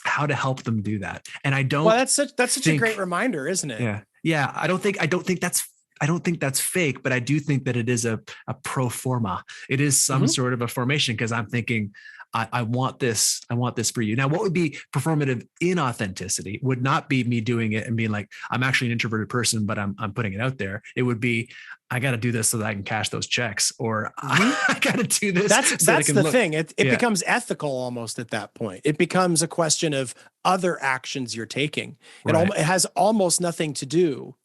how to help them do that. And I don't.
Well, that's such a great reminder, isn't it?
Yeah. I don't think that's don't think that's fake, but I do think that it is a pro forma. It is some sort of a formation, because I'm thinking, I want this for you. Now, what would be performative inauthenticity would not be me doing it and being like, I'm actually an introverted person, but I'm putting it out there. It would be, I got to do this so that I can cash those checks, or I got to do this.
That's the thing. It becomes ethical almost at that point. It becomes a question of other actions you're taking.
Right.
It has almost nothing to do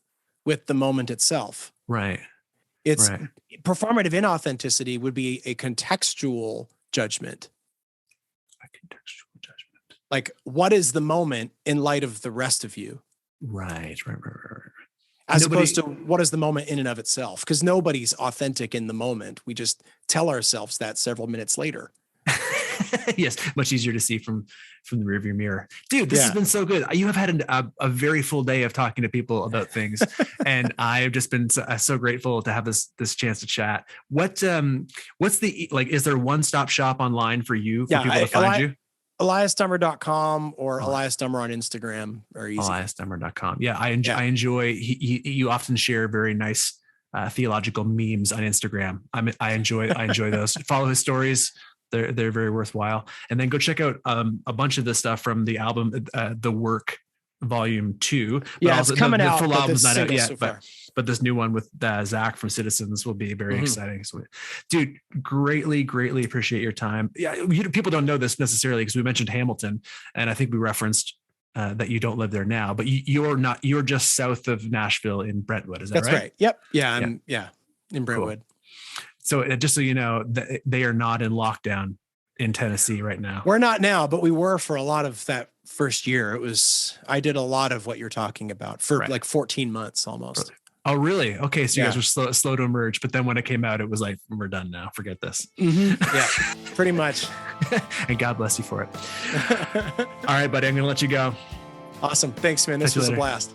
with the moment itself.
Right.
It's performative inauthenticity would be a contextual judgment.
Contextual judgment.
Like, what is the moment in light of the rest of you?
Right.
As opposed to what is the moment in and of itself? Because nobody's authentic in the moment. We just tell ourselves that several minutes later.
Yes, much easier to see from the rearview mirror. Dude, this has been so good. You have had a very full day of talking to people about things, and I've just been so grateful to have this chance to chat. What's the, like, is there one-stop shop online for you, for people to find you?
EliasDummer.com or Elias Dummer on Instagram are easy.
EliasDummer.com. Yeah, I enjoy. You often share very nice theological memes on Instagram. I enjoy those. Follow his stories. They're very worthwhile. And then go check out a bunch of the stuff from the album, The Work Volume 2.
Yeah, it's coming out.
The full album's not out yet,
so
but this new one with Zach from Citizens will be very exciting. So, dude, greatly appreciate your time. Yeah, people don't know this necessarily because we mentioned Hamilton, and I think we referenced that you don't live there now, but you're just south of Nashville in Brentwood. Is that right?
That's right. Yep. Yeah. In Brentwood.
Cool. So just so you know, they are not in lockdown in Tennessee right now.
We're not now, but we were for a lot of that first year. I did a lot of what you're talking about for like 14 months almost.
Oh, really? Okay. So you guys were slow to emerge, but then when it came out, it was like, we're done now. Forget this.
Yeah, pretty much.
And God bless you for it. All right, buddy. I'm going to let you go.
Awesome. Thanks, man. This was a blast.